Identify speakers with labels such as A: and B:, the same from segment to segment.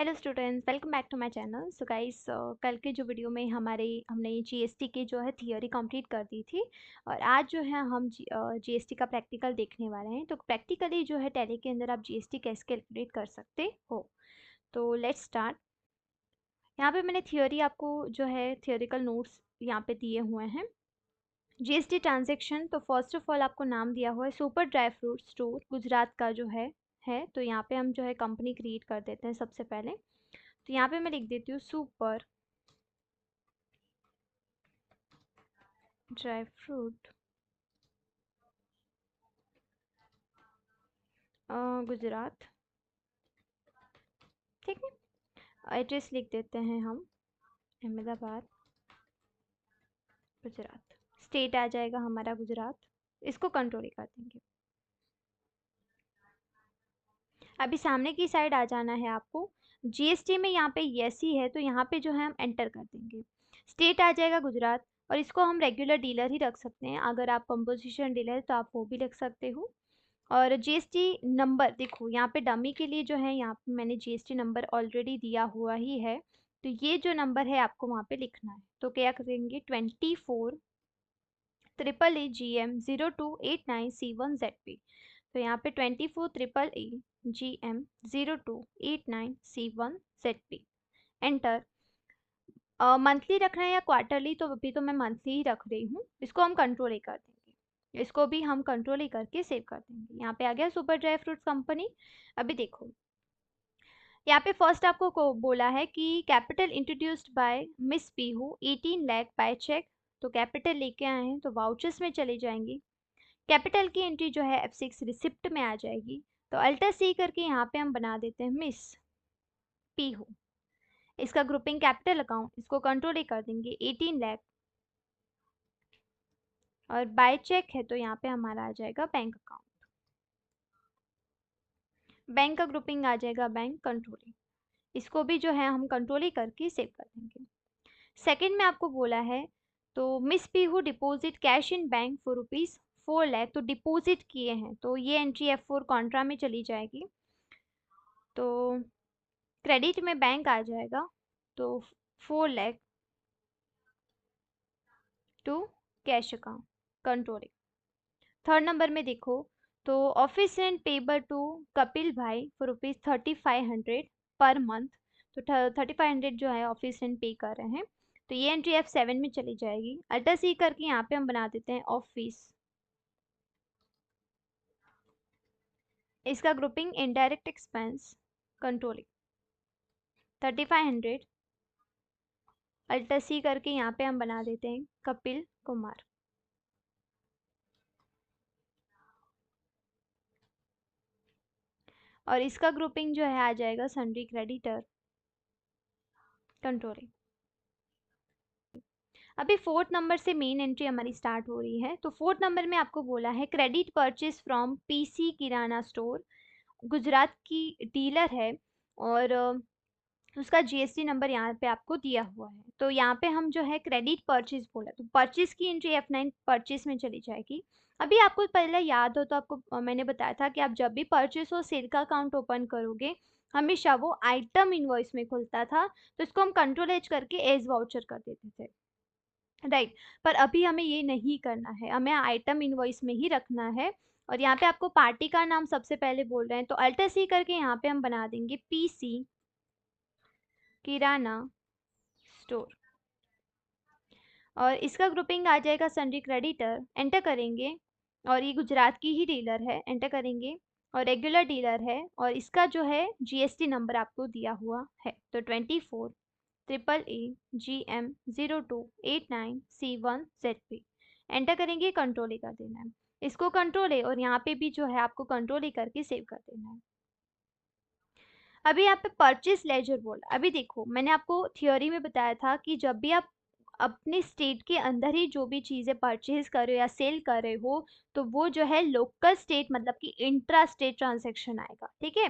A: Hello students, welcome back to my channel. So guys, कल के जो वीडियो में हमने जीएसटी के जो है थियोरी कंप्लीट कर दी थी और आज जो है हम जीएसटी का प्रैक्टिकल देखने वाले हैं। तो प्रैक्टिकली जो है टैली के अंदर आप जीएसटी कैसे कैलकुलेट कर सकते हो। तो लेट्स स्टार्ट। यहाँ पे मैंने थियोरी आपको जो है थियोरिकल नोट्स यहाँ पे दिए हुए हैं। जीएसटी ट्रांजेक्शन, तो फर्स्ट ऑफ ऑल आपको नाम दिया हुआ है super dry fruit store Gujarat का जो है। तो यहाँ पे हम जो है कंपनी क्रिएट कर देते हैं सबसे पहले। तो यहाँ पे मैं लिख देती हूँ सुपर ड्राई फ्रूट गुजरात। ठीक है, एड्रेस लिख देते हैं हम अहमदाबाद गुजरात। स्टेट आ जाएगा हमारा गुजरात। इसको कंट्रोल कर देंगे। अभी सामने की साइड आ जाना है आपको। जीएसटी में यहाँ पे यस ही है तो यहाँ पे जो है हम एंटर कर देंगे। स्टेट आ जाएगा गुजरात और इसको हम रेगुलर डीलर ही रख सकते हैं। अगर आप कंपोजिशन डीलर है तो आप वो भी रख सकते हो। और जीएसटी नंबर देखो, यहाँ पे डमी के लिए जो है यहाँ पे मैंने जीएसटी नंबर ऑलरेडी दिया हुआ ही है। तो ये जो नंबर है आपको वहाँ पे लिखना है। तो क्या करेंगे, 24 AAA GM 0289C1ZP। तो यहाँ पे 24 AAA GM 0289C1ZP enter. Monthly रखना है या क्वार्टरली, तो अभी तो मैं मंथली ही रख रही हूँ। इसको हम कंट्रोल ही कर देंगे। इसको भी हम कंट्रोल ही करके सेव कर देंगे। यहाँ पे आ गया सुपर ड्राई फ्रूट्स कंपनी। अभी देखो, यहाँ पे फर्स्ट आपको को बोला है कि capital introduced by miss Pihu 18 lakh by cheque. तो कैपिटल लेके आए हैं तो वाउचर्स में चली जाएंगी। कैपिटल की एंट्री जो है F6 रिसिप्ट में आ जाएगी। तो अल्टर सी करके यहाँ पे हम बना देते हैं मिस पीहू। इसका ग्रुपिंग कैपिटल अकाउंट, इसको कंट्रोल ही कर देंगे 18 लाख। और बाय चेक है तो यहाँ पे हमारा आ जाएगा बैंक अकाउंट। बैंक का ग्रुपिंग आ जाएगा बैंक कंट्रोलिंग। इसको भी जो है हम कंट्रोल ही करके सेव कर देंगे। सेकंड में आपको बोला है तो miss Pihu deposit cash in bank for ₹4 lakh. तो डिपॉजिट किए हैं तो ये एंट्री F4 कॉन्ट्रा में चली जाएगी। तो क्रेडिट में बैंक आ जाएगा। तो 4 lakh to cash account controlling. Third number में देखो, तो office rent payable to Kapil भाई फॉर ₹3500 पर मंथ। तो 3500 जो है ऑफिस रेंट पे कर रहे हैं। तो ये एंट्री F7 में चली जाएगी। अल्टर सी करके यहाँ पे हम बना देते हैं ऑफिस। इसका grouping indirect expense controlling 3500। Alter सी करके यहाँ पे हम बना देते हैं कपिल कुमार। और इसका ग्रुपिंग जो है आ जाएगा सन्ड्री क्रेडिटर कंट्रोलिंग। अभी फोर्थ नंबर से मेन एंट्री हमारी स्टार्ट हो रही है। तो फोर्थ नंबर में आपको बोला है credit purchase from PC kirana store Gujarat की डीलर है। और उसका जीएसटी नंबर यहाँ पे आपको दिया हुआ है। तो यहाँ पे हम जो है क्रेडिट परचेज बोला तो परचेज की एंट्री F9 परचेज में चली जाएगी। अभी आपको पहले याद हो तो आपको मैंने बताया था कि आप जब भी परचेज और सेल का अकाउंट ओपन करोगे हमेशा वो आइटम इनवॉइस में खुलता था। तो इसको हम कंट्रोल एज करके एज वाउचर कर देते थे, राइट। पर अभी हमें ये नहीं करना है, हमें आइटम इनवॉइस में ही रखना है। और यहाँ पे आपको पार्टी का नाम सबसे पहले बोल रहे हैं तो अल्टर सी करके यहाँ पे हम बना देंगे पीसी किराना स्टोर। और इसका ग्रुपिंग आ जाएगा सन्ड्री क्रेडिटर। एंटर करेंगे और ये गुजरात की ही डीलर है। एंटर करेंगे और रेगुलर डीलर है और इसका जो है जीएसटी नंबर आपको दिया हुआ है। तो 24 AAA GM 0289C1ZP एंटर करेंगे, कंट्रोल ही कर देना है। इसको कंट्रोल है और यहाँ पे भी जो है आपको कंट्रोल ही करके सेव कर देना है। अभी यहाँ पे परचेस लेजर बोला। अभी देखो, मैंने आपको थियोरी में बताया था कि जब भी आप अपने स्टेट के अंदर ही जो भी चीज़ें परचेज कर रहे हो या सेल कर रहे हो तो वो जो है लोकल स्टेट मतलब कि इंट्रा स्टेट ट्रांजैक्शन आएगा। ठीक है,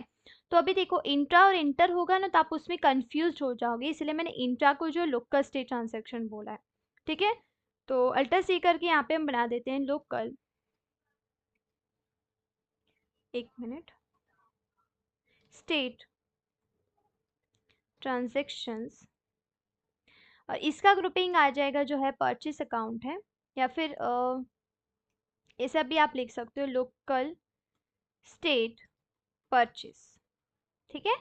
A: तो अभी देखो इंट्रा और इंटर होगा ना तो आप उसमें कंफ्यूज हो जाओगे, इसलिए मैंने इंट्रा को जो लोकल स्टेट ट्रांजैक्शन बोला है। ठीक है, तो अल्टर सी करके यहाँ पे हम बना देते हैं लोकल। एक मिनट, स्टेट ट्रांजेक्शंस, और इसका ग्रुपिंग आ जाएगा जो है परचेस अकाउंट है, या फिर ऐसा भी आप लिख सकते हो लोकल स्टेट परचेस। ठीक है,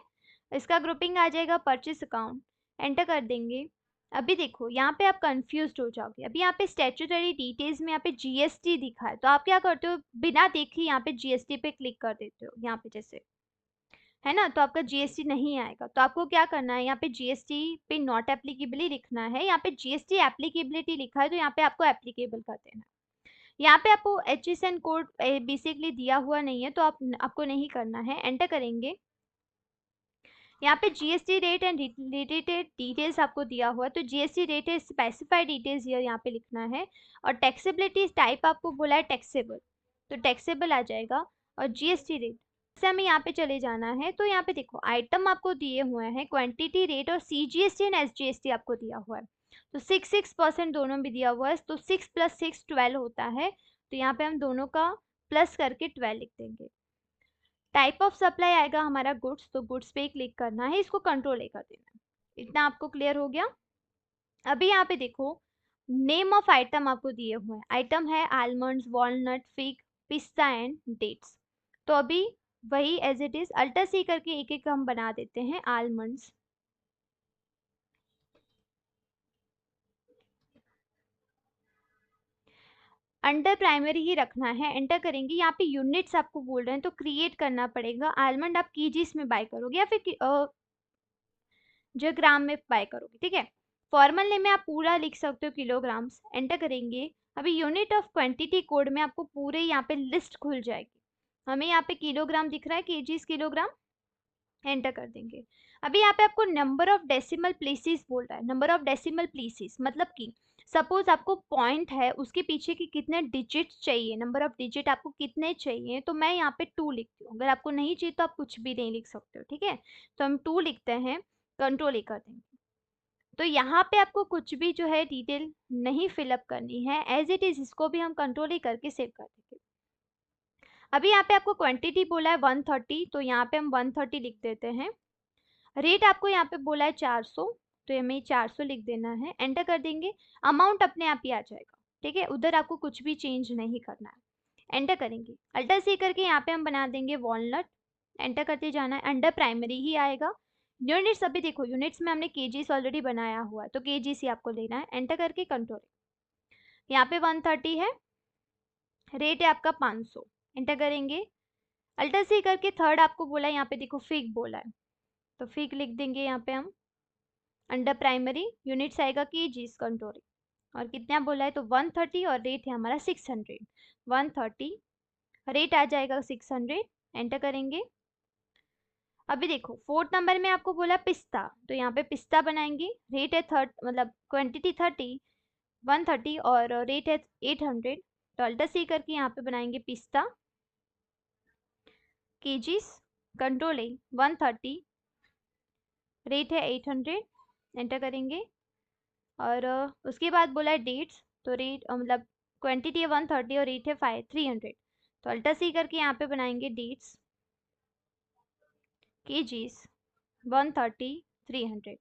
A: इसका ग्रुपिंग आ जाएगा परचेस अकाउंट, एंटर कर देंगे। अभी देखो यहाँ पे आप कंफ्यूज हो जाओगे, अभी यहाँ पे स्टैट्यूटरी डिटेल्स में यहाँ पे जीएसटी दिखा है, तो आप क्या करते हो बिना देखे यहाँ पे जीएसटी पे क्लिक कर देते हो, यहाँ पे जैसे है ना, तो आपका जीएसटी नहीं आएगा। तो आपको क्या करना है, यहाँ पे जीएसटी पे नॉट एप्लीकेबल लिखना है, यहाँ पे जीएसटी एप्लीकेबिलिटी लिखा है तो यहाँ पे आपको एप्लीकेबल कर देना है। यहाँ पे आपको HSN कोड बेसिकली दिया हुआ नहीं है, तो आपको नहीं करना है, एंटर करेंगे। यहाँ पे GST rate and related details आपको दिया हुआ है, तो जीएसटी रेट है स्पेसिफाइड डिटेल्स यहाँ पे लिखना है, और टैक्सेबिलिटी टाइप आपको बोला है टैक्सेबल, तो टैक्सेबल आ जाएगा, और जीएसटी रेट से हमें यहाँ पे चले जाना है। तो यहाँ पे देखो आइटम आपको दिए हुए हैं, क्वांटिटी रेट और सीजीएसटी एंड एसजीएसटी आपको दिया हुआ है, तो 6% दोनों भी दिया हुआ है, तो 6 + 6 12 होता है, तो यहाँ पे हम दोनों का प्लस करके 12 लिख देंगे। टाइप ऑफ सप्लाई आएगा हमारा गुड्स, तो गुड्स पे ही क्लिक करना है, इसको कंट्रोल ए कर देना है। इतना आपको क्लियर हो गया। अभी यहाँ पे देखो नेम ऑफ आइटम आपको दिए हुए हैं, आइटम है आलमंड्स, वॉलनट, फिग, पिस्ता एंड डेट्स, तो अभी वही एज इट इज अल्टर सी करके एक एक हम बना देते हैं आलमंड्स। अंडर प्राइमरी ही रखना है, एंटर करेंगे। यहाँ पे यूनिट्स आपको बोल रहे हैं तो क्रिएट करना पड़ेगा, आलमंड आप कीजीस में बाय करोगे या फिर जो ग्राम में बाय करोगे, ठीक है। फॉर्मल नेम में आप पूरा लिख सकते हो किलोग्राम्स, एंटर करेंगे। अभी यूनिट ऑफ क्वांटिटी कोड में आपको पूरे यहाँ पे लिस्ट खुल जाएगी, हमें यहाँ पे किलोग्राम दिख रहा है, केजीस किलोग्राम, एंटर कर देंगे। अभी यहाँ पे आपको नंबर ऑफ डेसिमल प्लेसेस बोल रहा है, नंबर ऑफ डेसिमल प्लेसेस मतलब कि सपोज आपको पॉइंट है उसके पीछे की कितने डिजिट चाहिए, नंबर ऑफ डिजिट आपको कितने चाहिए, तो मैं यहाँ पे 2 लिखती हूँ, अगर आपको नहीं चाहिए तो आप कुछ भी नहीं लिख सकते हो, ठीक है। तो हम 2 लिखते हैं, कंट्रोल ए कर देंगे। तो यहाँ पे आपको कुछ भी जो है डिटेल नहीं फिलअप करनी है, एज इट इज इसको भी हम कंट्रोल ही करके सेव कर देंगे। अभी यहाँ पे आपको क्वांटिटी बोला है 130, तो यहाँ पे हम 130 लिख देते हैं। रेट आपको यहाँ पे बोला है 400, तो हमें 400 लिख देना है, एंटर कर देंगे। अमाउंट अपने आप ही आ जाएगा, ठीक है, उधर आपको कुछ भी चेंज नहीं करना है, एंटर करेंगे। अल्टर सी करके यहाँ पे हम बना देंगे वॉलनट, एंटर करते जाना है, अंडर प्राइमरी ही आएगा। यूनिट्स अभी देखो यूनिट्स में हमने केजीस ऑलरेडी बनाया हुआ है, तो केजीस ही आपको लेना है, एंटर करके कंट्रोल। यहाँ पे 130 है, रेट है आपका 500, एंटर करेंगे। अल्टर सी करके थर्ड आपको बोला है, यहाँ पे देखो फिग बोला है, तो फिग लिख देंगे यहाँ पे हम। अंडर प्राइमरी यूनिट्स आएगा केजीस कंट्रोल, और कितना बोला है तो 130, और रेट है हमारा 600, 130 रेट आ जाएगा 600, एंटर करेंगे। अभी देखो 4th नंबर में आपको बोला पिस्ता, तो यहाँ पे पिस्ता बनाएंगे, रेट है 30 मतलब क्वांटिटी 30 130 और रेट है 800, तो अल्टर सी करके यहाँ पे बनाएंगे पिस्ता केजीस, कंट्रोल ए 130 रेट है 800, एंटर करेंगे। और उसके बाद बोला है डेट्स, तो रेट मतलब क्वांटिटी है 130 और रेट है 300, तो अल्टर सी करके यहाँ पे बनाएंगे डेट्स केजीस 130 300,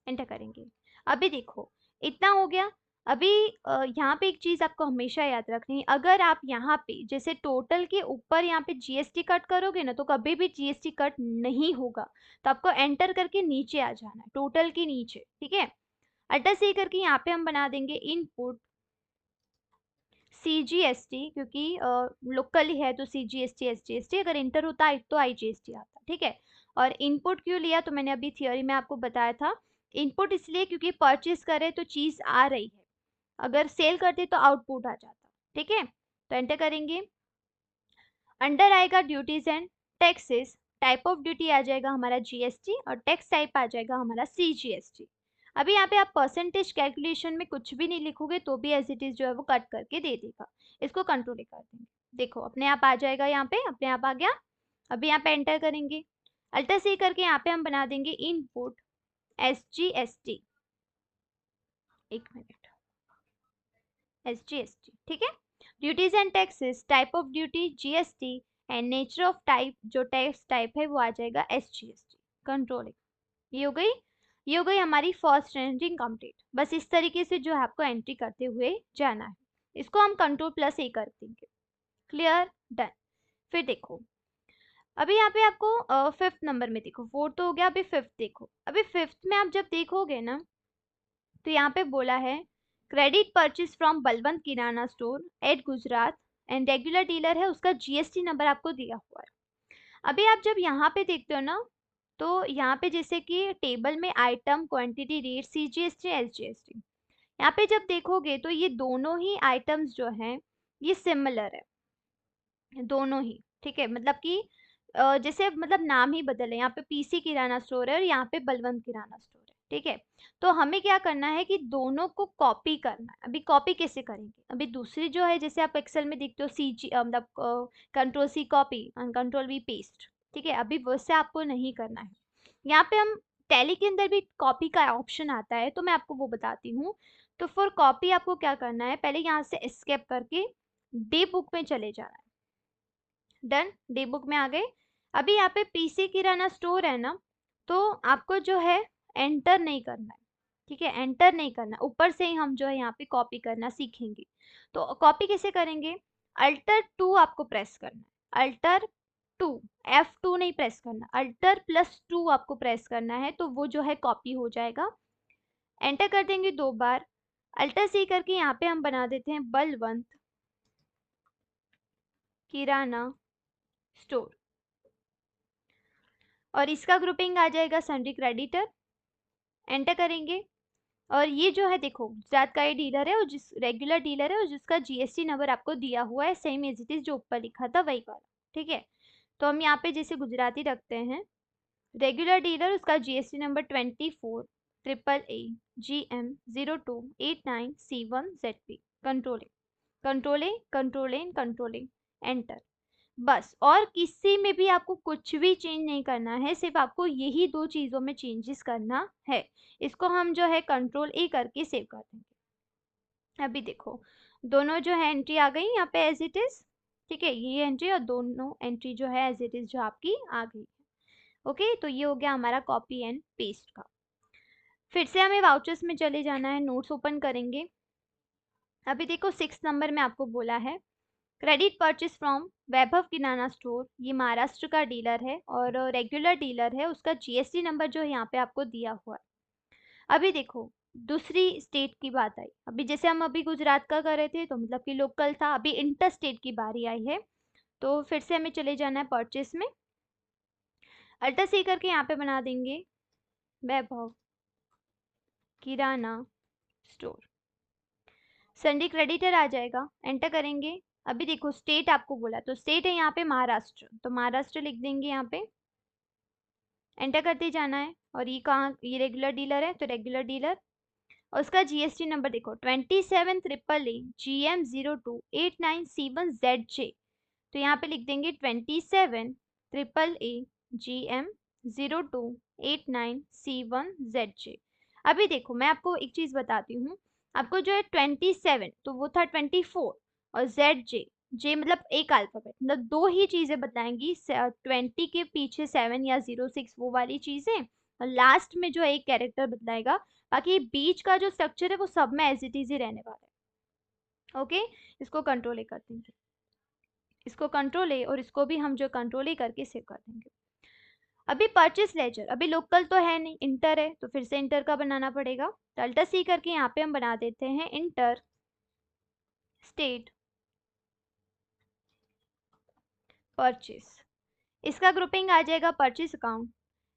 A: एंटर करेंगे। अभी देखो इतना हो गया। अभी यहाँ पे एक चीज़ आपको हमेशा याद रखनी है, अगर आप यहाँ पे जैसे टोटल के ऊपर यहाँ पे जीएसटी कट करोगे ना, तो कभी भी जीएसटी कट नहीं होगा, तो आपको एंटर करके नीचे आ जाना है, टोटल के नीचे, ठीक है। अल्टर सी करके यहाँ पे हम बना देंगे इनपुट सीजीएसटी, क्योंकि लोकल ही है तो सीजीएसटी एसजीएसटी, अगर इंटर होता है तो आईजीएसटी आता, ठीक है। और इनपुट क्यों लिया, तो मैंने अभी थियोरी में आपको बताया था, इनपुट इसलिए क्योंकि परचेज करे तो चीज़ आ रही है, अगर सेल करते तो आउटपुट आ जाता, ठीक है। तो एंटर करेंगे। अंडर आएगा duties and taxes, type of duty आ जाएगा हमारा जीएसटी, और टैक्स टाइप आ जाएगा हमारा सीजीएसटी। अभी यहाँ पे आप परसेंटेज कैलकुलेशन में कुछ भी नहीं लिखोगे तो भी एज इट इज जो है वो कट करके दे देगा, इसको कंट्रोल कर देंगे। देखो अपने आप आ जाएगा, यहाँ पे अपने आप आ गया। अभी यहाँ पे एंटर करेंगे, अल्टर सी करके यहाँ पे हम बना देंगे इनपुट एसजीएसटी, एक मिनट, एसजीएसटी, ठीक है। Duties and taxes, type of duty GST, and nature of type, जो टैक्स टाइप है वो आ जाएगा एसजीएसटी, कंट्रोल। ये हो गई, ये हो गई हमारी फर्स्ट एंट्री कंप्लीट। बस इस तरीके से जो है आपको एंट्री करते हुए जाना है। इसको हम कंट्रोल+A कर देंगे। Clear, done. फिर देखो, अभी यहाँ पे आपको फिफ्थ नंबर में देखो, फोर्थ तो हो गया, अभी फिफ्थ देखो। अभी फिफ्थ में आप जब देखोगे ना, तो यहाँ पे बोला है credit purchase from Balwant kirana store at Gujarat and regular dealer है, उसका जीएसटी नंबर आपको दिया हुआ है। अभी आप जब यहाँ पे देखते हो ना, तो यहाँ पे जैसे कि टेबल में item, quantity, rate, CGST, SGST, यहाँ पे जब देखोगे तो ये दोनों ही आइटम्स जो हैं ये सिमिलर है, दोनों ही। ठीक है, मतलब कि जैसे मतलब नाम ही बदल है, यहाँ पे पीसी किराना स्टोर है और यहाँ पे बलवंत किराना स्टोर है। ठीक है, तो हमें क्या करना है कि दोनों को कॉपी करना है। अभी कॉपी कैसे करेंगे, अभी दूसरी जो है जैसे आप एक्सेल में देखते हो सीजी मतलब कंट्रोल+C कॉपी और कंट्रोल+V पेस्ट। ठीक है, अभी वैसे आपको नहीं करना है। यहाँ पे हम टैली के अंदर भी कॉपी का ऑप्शन आता है, तो मैं आपको वो बताती हूँ। तो फॉर कॉपी आपको क्या करना है, पहले यहाँ से एस्केप करके डे बुक में चले जाना है। डन, डे बुक में आ गए। अभी यहाँ पे पीसी किराना स्टोर है ना, तो आपको जो है एंटर नहीं करना है। ठीक है, एंटर नहीं करना, ऊपर से ही हम जो है यहाँ पे कॉपी करना सीखेंगे। तो कॉपी कैसे करेंगे, अल्टर 2 आपको प्रेस करना है, अल्टर 2, F2 नहीं प्रेस करना, अल्टर+2 आपको प्रेस करना है, तो वो जो है कॉपी हो जाएगा। एंटर कर देंगे 2 बार, अल्टर+C करके यहाँ पे हम बना देते हैं बलवंत किराना स्टोर, और इसका ग्रुपिंग आ जाएगा सन्ड्री क्रेडिटर। एंटर करेंगे, और ये जो है देखो गुजरात का ये डीलर है और जिस रेगुलर डीलर है और जिसका जीएसटी नंबर आपको दिया हुआ है सेम एज इट इज जो ऊपर लिखा था वही वाला। ठीक है, तो हम यहाँ पे जैसे गुजराती रखते हैं, रेगुलर डीलर उसका GST number 24AAGM0289C1ZP, controlling controlling controlling controlling, enter. बस, और किसी में भी आपको कुछ भी चेंज नहीं करना है, सिर्फ आपको यही 2 चीज़ों में चेंजेस करना है। इसको हम जो है कंट्रोल+A करके सेव कर देंगे। अभी देखो दोनों जो है एंट्री आ गई यहाँ पे एज इट इज। ठीक है, ये एंट्री और दोनों एंट्री जो है एज इट इज जो आपकी आ गई। ओके, तो ये हो गया हमारा कॉपी एंड पेस्ट का। फिर से हमें वाउचर्स में चले जाना है, नोट्स ओपन करेंगे। अभी देखो 6 नंबर में आपको बोला है credit purchase from Vaibhav kirana store, ये महाराष्ट्र का डीलर है और रेगुलर डीलर है, उसका जीएसटी नंबर जो है यहाँ पे आपको दिया हुआ है। अभी देखो दूसरी स्टेट की बात आई, अभी जैसे हम अभी गुजरात का कर रहे थे तो मतलब कि लोकल था, अभी इंटर स्टेट की बारी आई है। तो फिर से हमें चले जाना है परचेस में, अल्टर+C करके यहाँ पे बना देंगे वैभव किराना स्टोर, सन्ड्री क्रेडिटर आ जाएगा। एंटर करेंगे, अभी देखो स्टेट आपको बोला, तो स्टेट है यहाँ पे महाराष्ट्र, तो महाराष्ट्र लिख देंगे यहाँ पे। एंटर करते जाना है, और ये कहाँ, ये रेगुलर डीलर है तो रेगुलर डीलर, और उसका जीएसटी नंबर देखो 27AAGM0289C1ZJ, तो यहाँ पे लिख देंगे 27AAGM0289C1ZJ। अभी देखो मैं आपको एक चीज़ बताती हूँ, आपको जो है 27 तो वो था 24, और ZJ, जे मतलब एक अल्फ़ाबेट, मतलब 2 ही चीज़ें बताएंगी, 20 के पीछे 7 या 06 वो वाली चीज़ें, और लास्ट में जो एक कैरेक्टर बतलाएगा। बाकी बीच का जो स्ट्रक्चर है वो सब में एज इट इज ही रहने वाला है। ओके, इसको कंट्रोल-A कर देंगे, इसको कंट्रोल-A, और इसको भी हम जो कंट्रोल-A करके सेव कर देंगे। अभी परचेस लेजर, अभी लोकल तो है नहीं, इंटर है, तो फिर से इंटर का बनाना पड़ेगा। तो अल्टर+C करके यहाँ पे हम बना देते हैं इंटर स्टेट परचेस, इसका ग्रुपिंग आ जाएगा परचेस अकाउंट।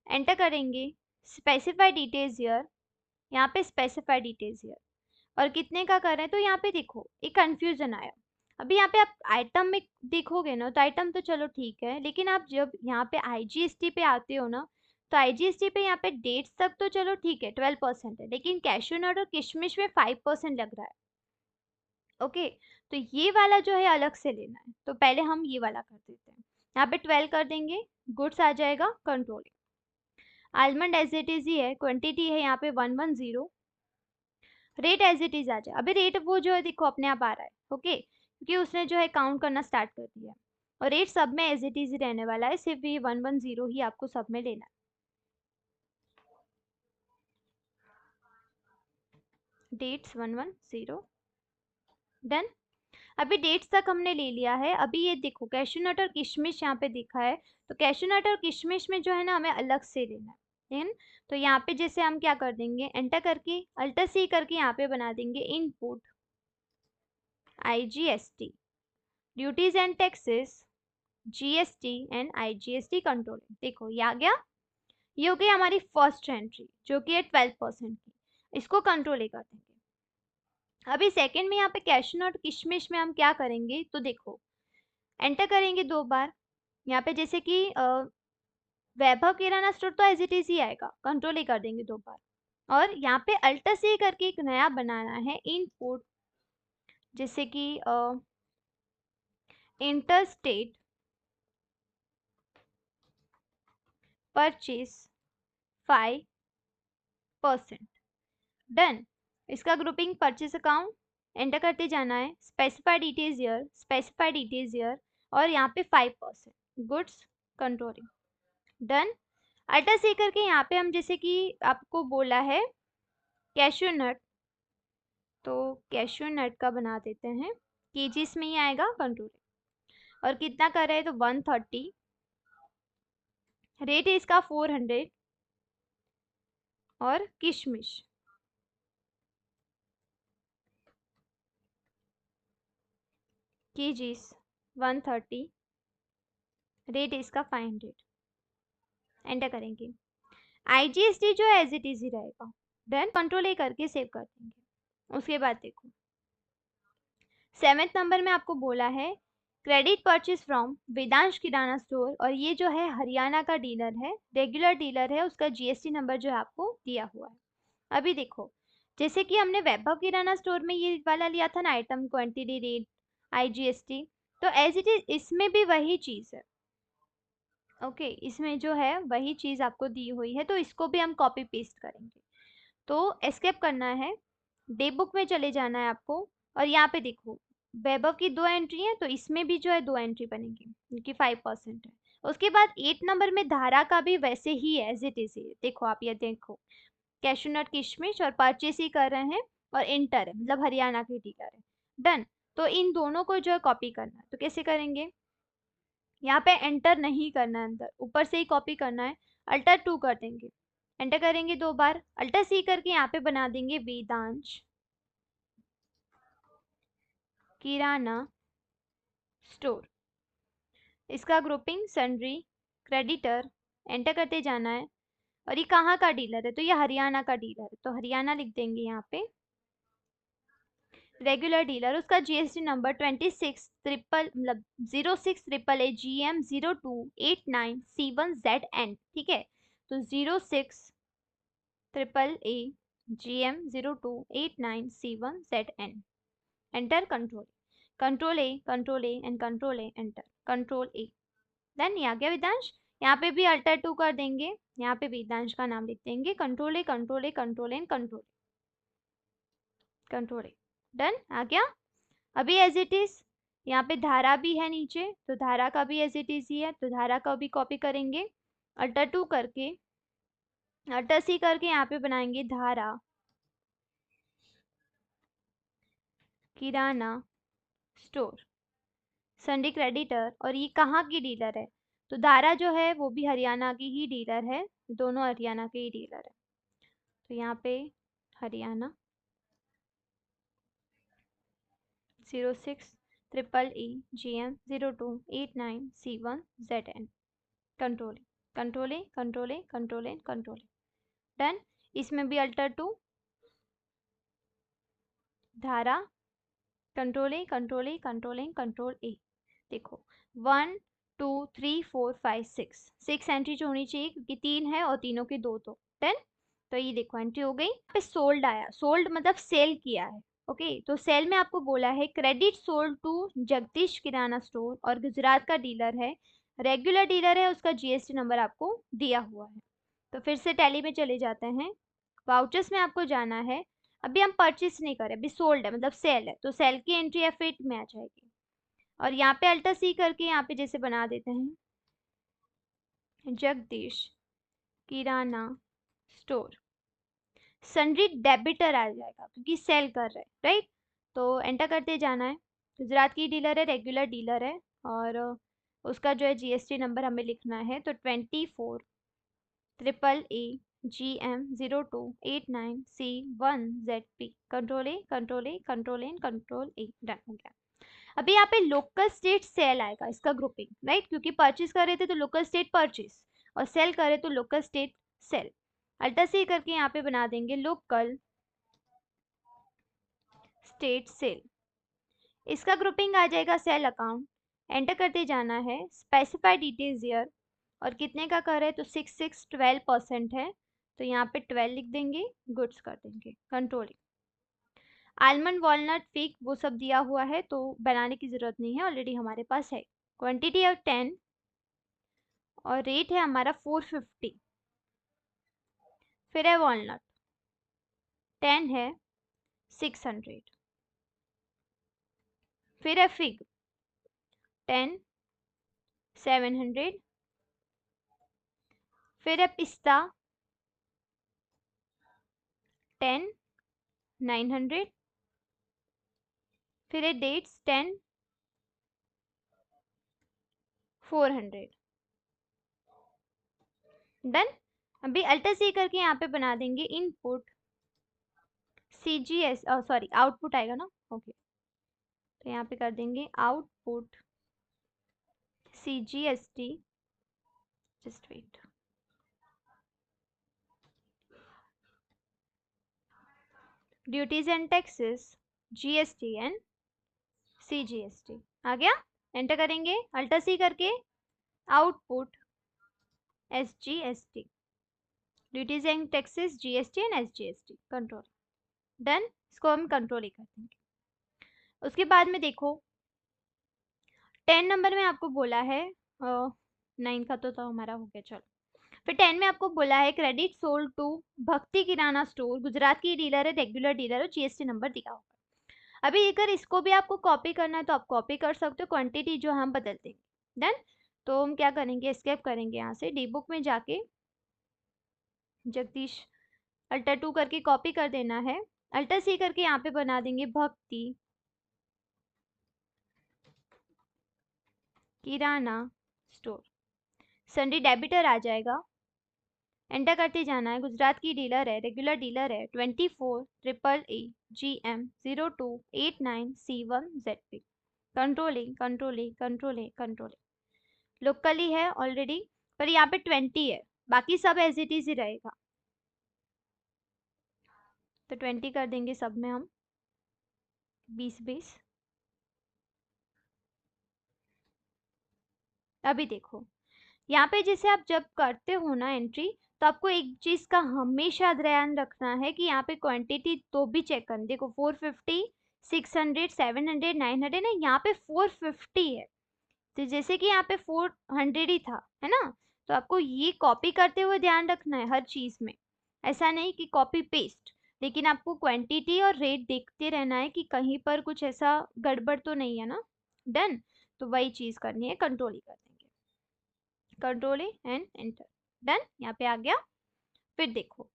A: एंटर करेंगे, स्पेसिफाई डिटेल्स ईयर, यहाँ पे स्पेसिफाई डिटेल्स ईयर, और कितने का कर रहे हैं, तो यहाँ पे देखो एक कंफ्यूजन आया। अभी यहाँ पे आप आइटम में देखोगे ना, तो आइटम तो चलो ठीक है, लेकिन आप जब यहाँ पे आईजीएसटी पे आते हो ना, तो आईजीएसटी पे यहाँ पे डेट्स तक तो चलो ठीक है 12% है, लेकिन कैशू नट और किशमिश में 5% लग रहा है। ओके, तो ये वाला जो है अलग से लेना है, तो पहले हम ये वाला कर देते हैं। यहाँ पे 12 कर देंगे, गुड्स आ जाएगा control. Almond as it is ही है, क्वांटिटी है यहाँ पे 110, रेट एज इट इज आ जाए। अभी रेट वो जो है देखो अपने आप आ रहा है, ओके, क्योंकि उसने जो है काउंट करना स्टार्ट कर दिया है, और रेट सब में एज इट इज ही रहने वाला है, सिर्फ ये 110 ही आपको सब में लेना है। डेट्स 110। डन। अभी डेट्स तक हमने ले लिया है। अभी ये देखो कैशू नट और किशमिश यहाँ पे दिखा है, तो कैशू नट और किशमिश में जो है ना हमें अलग से लेना है, ठीक है। तो यहाँ पे जैसे हम क्या कर देंगे, एंटर करके अल्टर सी करके यहाँ पे बना देंगे input IGST, duties and taxes GST and IGST control. देखो ये आ गया। ये हो गई हमारी फर्स्ट एंट्री जो कि है 12% की, इसको कंट्रोल कर देंगे। अभी सेकंड में यहाँ पे कैशू नट किशमिश में हम क्या करेंगे, तो देखो एंटर करेंगे 2 बार। यहाँ पे जैसे कि वैभव किराना स्टोर तो एज इट इज ही आएगा, कंट्रोल ही कर देंगे 2 बार। और यहाँ पे अल्टर सी करके एक नया बनाना है इनपुट, जैसे कि इंटर स्टेट परचेज 5%। डन। इसका ग्रुपिंग परचेज अकाउंट एंटर करते जाना है, स्पेसिफाइड इट इज ईयर और यहाँ पे 5% गुड्स कंट्रोलिंग। डन। अल्टर सी करके यहाँ पे हम जैसे कि आपको बोला है कैशू नट, तो कैशू नट का बना देते हैं, केजीस में ही आएगा कंट्रोल। और कितना कर रहे हैं, तो 130, रेट है इसका 400। और किशमिश केजीस 130, रेट इसका 500। एंटर करेंगे। IGST जो है एज इट इज ही रहेगा। देन कंट्रोल ए करके सेव कर देंगे। उसके बाद देखो 7th नंबर में आपको बोला है credit purchase from Vedansh kirana store, और ये जो है हरियाणा का डीलर है, रेगुलर डीलर है, उसका GST नंबर जो है आपको दिया हुआ है। अभी देखो जैसे कि हमने वैभव किराना स्टोर में ये वाला लिया था ना आइटम क्वांटिटी रेट IGST, तो एज इट इज इसमें भी वही चीज है। ओके इसमें जो है वही चीज आपको दी हुई है, तो इसको भी हम कॉपी पेस्ट करेंगे। तो एस्केप करना है, डे बुक में चले जाना है आपको, और यहाँ पे देखो वैभव की 2 एंट्री है, तो इसमें भी जो है 2 एंट्री बनेगी क्योंकि 5% है। उसके बाद 8 नंबर में धारा का भी वैसे ही है एज इट इज है। देखो आप ये देखो कैशू नट किशमिश और परचेस ही कर रहे हैं, और इंटर है मतलब हरियाणा के डीलर है। डन। तो इन दोनों को जो है कॉपी करना है, तो कैसे करेंगे, यहाँ पे एंटर नहीं करना है, अंदर ऊपर से ही कॉपी करना है। अल्टर 2 कर देंगे, एंटर करेंगे 2 बार, अल्टर सी करके यहाँ पे बना देंगे वेदांश किराना स्टोर। इसका ग्रुपिंग सन्ड्री क्रेडिटर, एंटर करते जाना है। और ये कहाँ का डीलर है, तो ये हरियाणा का डीलर है, तो हरियाणा लिख देंगे यहाँ पे। रेगुलर डीलर उसका GST नंबर 26 ट्रिपल मतलब 06 GM 0289C1ZN, ठीक है। तो 06 GM 0289C1ZN। Enter control control A and control A, enter control A. Then ये आ गया वेदांश। यहाँ पे भी अल्टर 2 कर देंगे, यहाँ पे वेदांश का नाम लिख देंगे, control A control A control A control a. Done आ गया। अभी एज इट इज यहाँ पे धारा भी है नीचे, तो धारा का भी एज इट इज ही है, तो धारा का भी कॉपी करेंगे, अल्टर 2 करके अल्टर सी करके यहाँ पे बनाएंगे धारा किराना स्टोर संडे क्रेडिटर। और ये कहाँ की डीलर है, तो धारा जो है वो भी हरियाणा की ही डीलर है, दोनों हरियाणा के ही डीलर है। तो यहाँ पे Haryana 06 GM 0289C1ZN। Control control. Done. इसमें भी अल्टर 2 धारा कंट्रोल ए। देखो 1 2 3 4 5 6 एंट्री जो होनी चाहिए क्योंकि 3 है और तीनों के 2 तो 10। तो ये देखो एंट्री हो गई। पे सोल्ड आया, सोल्ड मतलब सेल किया है। ओके तो सेल में आपको बोला है credit sold to Jagdish Kirana store, और गुजरात का डीलर है, रेगुलर डीलर है, उसका GST नंबर आपको दिया हुआ है। तो फिर से टैली में चले जाते हैं, वाउचर्स में आपको जाना है। अभी हम परचेस नहीं करें, अभी सोल्ड है मतलब सेल है, तो सेल की एंट्री F8 में आ जाएगी। और यहाँ पे अल्टर सी करके यहाँ पे जैसे बना देते हैं Jagdish Kirana store, sundry debtor आ जाएगा क्योंकि सेल कर रहा है, राइट। तो एंटर करते जाना है। गुजरात की डीलर है, रेगुलर डीलर है, और उसका जो है जीएसटी नंबर हमें लिखना है। तो 24AAGM0289C1ZP। कंट्रोल ए, डन हो गया। अभी यहाँ पे लोकल स्टेट सेल आएगा, इसका ग्रुपिंग, राइट, क्योंकि परचेज कर रहे थे तो लोकल स्टेट परचेज, और सेल कर रहे तो लोकल स्टेट सेल। अल्टा सी करके यहाँ पे बना देंगे लोकल स्टेट सेल। इसका ग्रुपिंग आ जाएगा सेल अकाउंट। एंटर करते जाना है, स्पेसिफाई डिटेल्स ईयर, और कितने का कर रहे हैं तो 12% है, तो यहाँ पे 12 लिख देंगे, गुड्स कर देंगे, कंट्रोलिंग। आलमंड, वॉलनट, फिग वो सब दिया हुआ है तो बनाने की ज़रूरत नहीं है, ऑलरेडी हमारे पास है। क्वांटिटी है 10 और रेट है हमारा 450। फिर है वॉलनट, 10 है 600। फिर है फिग, 10 700। फिर है पिस्ता, 10 900। फिर है डेट्स, 10 400। डन। अभी अल्टर सी करके यहाँ पे बना देंगे इनपुट CGS, सॉरी आउटपुट आएगा ना, ओके। तो यहाँ पे कर देंगे output CGST, just wait, duties and taxes GST and CGST आ गया। एंटर करेंगे अल्टर सी करके, output SGST, duties and taxes GST and SGST, control, done. इसको हम कंट्रोल ही कर देंगे। उसके बाद में देखो 10 नंबर में आपको बोला है, 9 का तो हमारा हो गया, चलो। फिर 10 में आपको बोला है क्रेडिट सोल्ड टू भक्ति किराना स्टोर, गुजरात की डीलर है, रेगुलर डीलर है, GST नंबर दिया होगा। अभी अगर इसको भी आपको कॉपी करना है तो आप कॉपी कर सकते हो, क्वांटिटी जो हम बदल देंगे, डन। तो हम क्या करेंगे, एस्केप करेंगे यहाँ से, डी बुक में जाके जगदीश अल्टर 2 करके कॉपी कर देना है। अल्टर सी करके यहाँ पे बना देंगे भक्ति किराना स्टोर, सन्डी डेबिटर आ जाएगा। एंटर करते जाना है, गुजरात की डीलर है, रेगुलर डीलर है, 24AAGM0289C1ZP। Controlling controlling controlling controlling, locally है ऑलरेडी, पर यहाँ पे 20 है, बाकी सब एज इट इज ही रहेगा। तो 20 कर देंगे सब में हम, 20 20। अभी देखो यहाँ पे जैसे आप जब करते हो ना एंट्री, तो आपको एक चीज का हमेशा ध्यान रखना है कि यहाँ पे क्वांटिटी तो भी चेक करना। देखो 450 600 700 900 ना, यहाँ पे 450 है, तो जैसे कि यहाँ पे 400 ही था, है ना। तो आपको ये कॉपी करते हुए ध्यान रखना है हर चीज में, ऐसा नहीं कि कॉपी पेस्ट, लेकिन आपको क्वांटिटी और रेट देखते रहना है कि कहीं पर कुछ ऐसा गड़बड़ तो नहीं है ना, डन। तो वही चीज करनी है, कंट्रोल ही कर देंगे, कंट्रोल एंड एंटर, डन, यहाँ पे आ गया। फिर देखो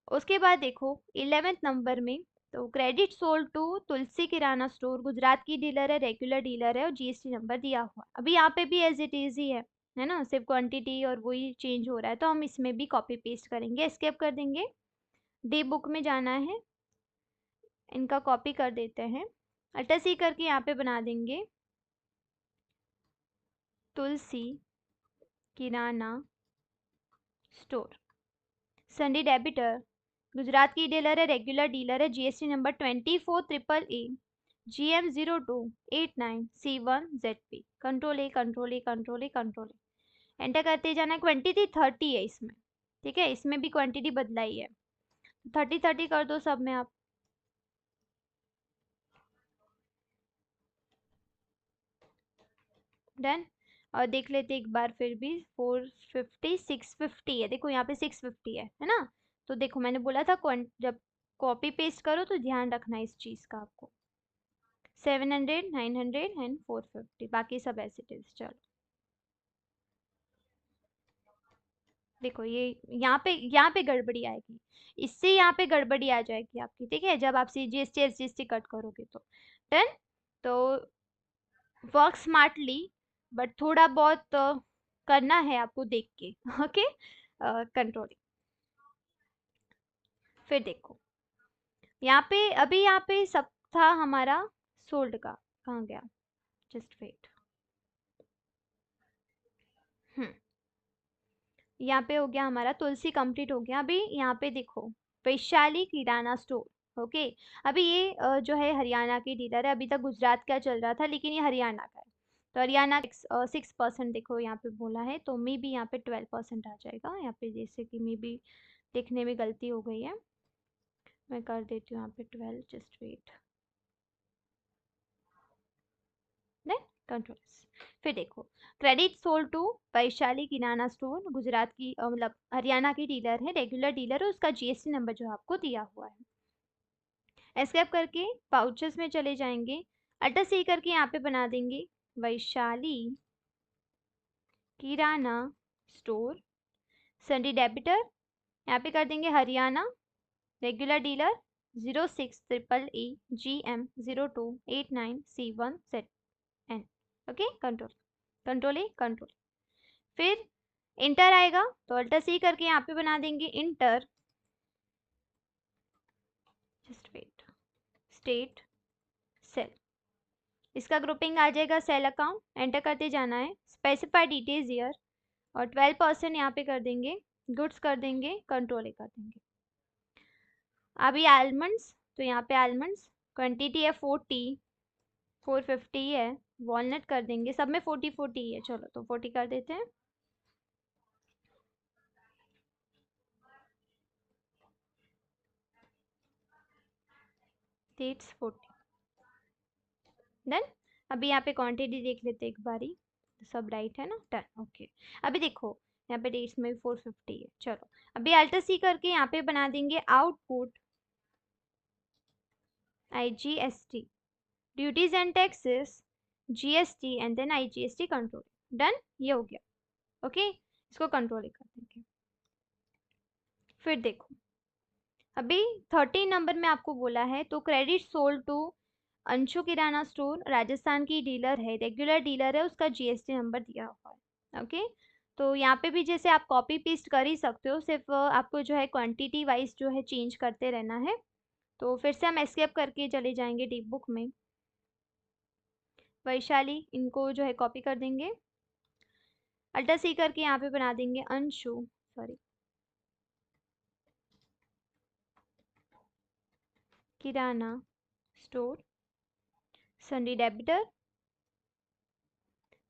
A: उसके बाद देखो 11th नंबर में, तो credit sold to Tulsi Kirana store, Gujarat की डीलर है, रेगुलर डीलर है, और GST नंबर दिया हुआ। अभी यहाँ पे भी एज इट इज ही है ना, सिर्फ क्वांटिटी और वही चेंज हो रहा है, तो हम इसमें भी कॉपी पेस्ट करेंगे, एस्केप कर देंगे, डे बुक में जाना है, इनका कॉपी कर देते हैं, अल्टर सी करके यहाँ पे बना देंगे तुलसी किराना स्टोर, सन्डी डेबिटर, गुजरात की डीलर है, रेगुलर डीलर है, GST number 24AAGM0289C1ZP। Control A. Enter करते जाना है, क्वांटिटी 30 है इसमें, ठीक है, इसमें भी क्वांटिटी बदलाई है, 30 30 कर दो सब में आप, डन। और देख लेते एक बार फिर भी, 450 650 है, देखो यहाँ पे 650 है ना। तो देखो मैंने बोला था जब कॉपी पेस्ट करो तो ध्यान रखना इस चीज़ का आपको, 700 900 एंड 450, बाकी सब ऐसे इट इज, चलो देखो ये यहाँ पे गड़बड़ी आएगी, इससे यहाँ पे गड़बड़ी आ जाएगी आपकी, ठीक है, जब आप जीएसटी एसजीएसटी कट करोगे तो। डन। तो वर्क स्मार्टली, बट थोड़ा बहुत करना है आपको देख के। ओके। कंट्रोलिंग। फिर देखो यहाँ पे सब था हमारा सोल्ड का, कहाँ गया, जस्ट वेट। हम्म यहाँ पे हो गया हमारा तुलसी कंप्लीट हो गया। अभी यहाँ पे देखो वैशाली किराना स्टोर। ओके। अभी ये जो है हरियाणा की डीलर है, अभी तक गुजरात का चल रहा था लेकिन ये हरियाणा का है। तो हरियाणा 6% देखो यहाँ पे बोला है, तो मे बी यहाँ पे 12% आ जाएगा यहाँ पे, जैसे कि मे बी लिखने में गलती हो गई है, मैं कर देती हूँ यहाँ पे 12, जस्ट वेट। Then control. फिर देखो credit sold to Vaishali Kirana store, Gujarat की मतलब हरियाणा की डीलर है, रेगुलर डीलर है, उसका जीएसटी नंबर जो आपको दिया हुआ है। एस्केप करके पाउचेस में चले जाएंगे, अल्टर सी करके यहाँ पे बना देंगे Vaishali Kirana store, sundry debtor, यहाँ पे कर देंगे Haryana, regular dealer 06 GM 02 89C1Z N। Okay. Control control ए कंट्रोल। फिर इंटर आएगा तो अल्टर सी करके यहाँ पे बना देंगे enter, just wait, state sale, इसका ग्रुपिंग आ जाएगा सेल अकाउंट, एंटर करते जाना है, स्पेसिफाई डिटेल्स ईयर, और 12% यहाँ पे कर देंगे, गुड्स कर देंगे, कंट्रोल कर देंगे। अभी आलमंड्स, तो यहाँ पे आलमंड्स क्वांटिटी है 450 है, वॉलनट कर देंगे, सब में 40 है, चलो तो 40 कर देते हैं। डेट्स 40। डन। अभी यहाँ पे क्वांटिटी देख लेते हैं एक बारी, तो सब राइट है ना, डन। ओके। अभी देखो यहाँ पे डेट्स में भी 450 है, चलो अभी अल्टर सी करके यहाँ पे बना देंगे output IGST, duties and taxes GST and then IGST control. Done, ये हो गया। ओके। इसको कंट्रोल कर देंगे। फिर देखो अभी 13 नंबर में आपको बोला है, तो credit sold to Anshu Kirana store, Rajasthan की डीलर है, रेगुलर डीलर है, उसका जीएसटी नंबर दिया हुआ है। ओके। तो यहाँ पे भी जैसे आप कॉपी पेस्ट कर ही सकते हो, सिर्फ आपको जो है क्वांटिटी वाइज जो है चेंज करते रहना है। तो फिर से हम एस्केप करके चले जाएंगे डीप बुक में, वैशाली इनको जो है कॉपी कर देंगे, अल्टर सी करके यहाँ पे बना देंगे अंशु, सॉरी, किराना स्टोर, संडे डेबिटर,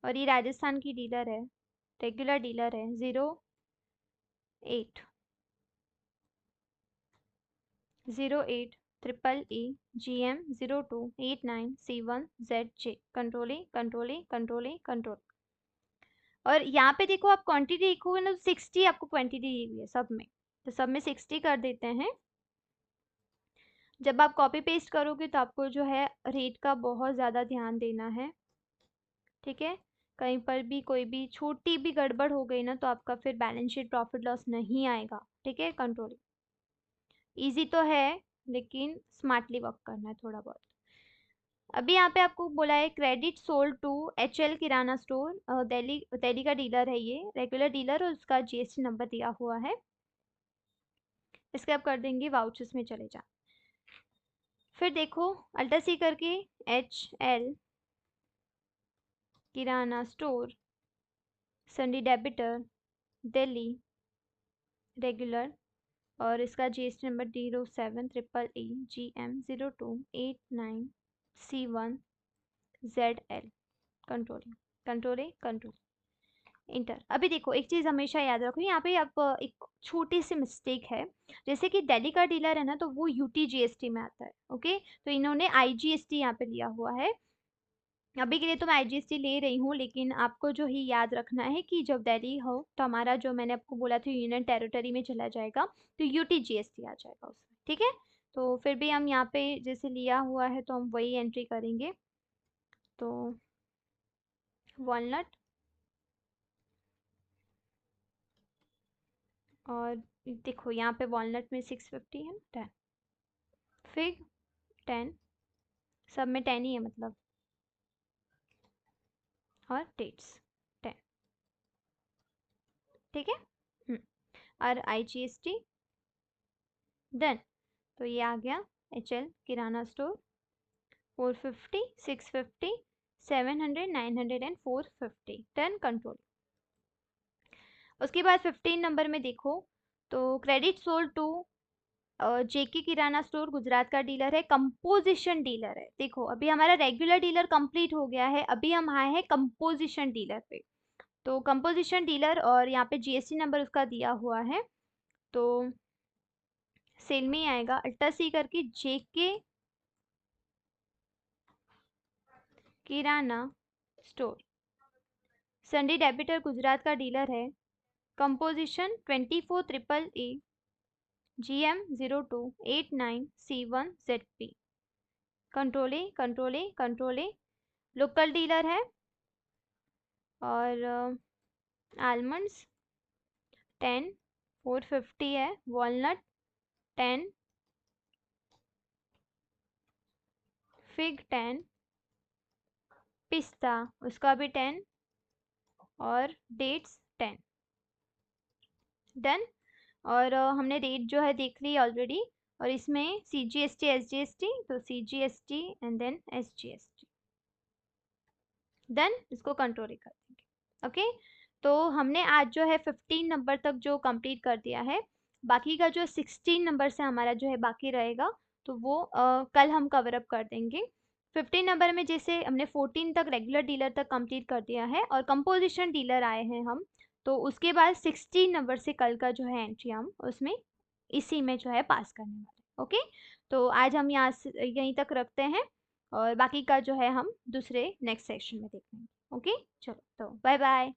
A: और ये राजस्थान की डीलर है, रेगुलर डीलर है, 08 GM 02 89C1Z J, कंट्रोल। और यहाँ पे देखो आप क्वांटिटी देखोगे ना, 60 आपको क्वांटिटी दी हुई है सब में, तो सब में 60 कर देते हैं। जब आप कॉपी पेस्ट करोगे तो आपको जो है रेट का बहुत ज़्यादा ध्यान देना है, ठीक है, कहीं पर भी कोई भी छोटी भी गड़बड़ हो गई ना, तो आपका फिर बैलेंस शीट प्रॉफिट लॉस नहीं आएगा, ठीक है। कंट्रोल इजी तो है लेकिन स्मार्टली वर्क करना है थोड़ा बहुत। अभी यहाँ पे आपको बोला है credit sold to HL kirana store, Delhi Delhi का डीलर है ये, रेगुलर डीलर, और उसका जीएसटी नंबर दिया हुआ है। इसके आप कर देंगे वाउचर्स में चले जा। फिर देखो अल्टर सी करके HL किराना store, sundry debtor, Delhi, regular, और इसका GST number 07EE GM 02 89C1ZL, control. Enter. अभी देखो एक चीज़ हमेशा याद रखो, यहाँ पे आप एक छोटी सी मिस्टेक है, जैसे कि दिल्ली का डीलर है ना, तो वो यूटी जीएसटी में आता है। ओके। तो इन्होंने आईजीएसटी यहाँ पे लिया हुआ है, अभी के लिए तो मैं आईजीएसटी ले रही हूँ, लेकिन आपको जो ही याद रखना है कि जब दिल्ली हो तो हमारा जो मैंने आपको बोला था यूनियन टेरिटरी में चला जाएगा, तो यूटी जीएसटी आ जाएगा उसमें, ठीक है। तो फिर भी हम यहाँ पे जैसे लिया हुआ है तो हम वही एंट्री करेंगे। तो वॉलनट, और देखो यहाँ पे वॉलनट में 650 है, 10, फिग 10, सब में 10 ही है मतलब, और डेट्स 10, ठीक है। और IGST डन। तो ये आ गया HL kirana store, 450, 650, 700, 900 and 450, done, control. उसके बाद 15 नंबर में देखो, तो credit sold to JK kirana store Gujarat का डीलर है, कंपोजिशन डीलर है। देखो अभी हमारा रेगुलर डीलर कंप्लीट हो गया है, अभी हम आए हैं कंपोजिशन डीलर पे। तो कंपोजिशन डीलर, और यहाँ पे GST नंबर उसका दिया हुआ है, तो सेल में ही आएगा, अल्टा सी करके जेके किराना स्टोर, संडे डेबिटर गुजरात का डीलर है, composition 24AAA GM 0289C1ZP, control a control a control a, local dealer है। और आलमंड्स 10, 450 है, वॉलनट 10, फिग 10, पिस्ता उसका भी 10, और डेट्स 10, डन। और हमने रेट जो है देख ली ऑलरेडी, और इसमें CGST SGST, तो CGST and then SGST, done. इसको कंट्रोल कर देंगे, ओके। तो हमने आज जो है 15 नंबर तक जो कंप्लीट कर दिया है, बाकी का जो 16 नंबर से हमारा जो है बाकी रहेगा, तो वो कल हम कवर अप कर देंगे। 15 नंबर में जैसे हमने 14 तक रेगुलर डीलर तक कंप्लीट कर दिया है, और कंपोजिशन डीलर आए हैं हम, तो उसके बाद 16 नंबर से कल का जो है एंट्री हम उसमें इसी में जो है पास करने वाले, ओके। तो आज हम यहाँ से यहीं तक रखते हैं, और बाकी का जो है हम दूसरे नेक्स्ट सेशन में देखेंगे, ओके। चलो, तो बाय बाय।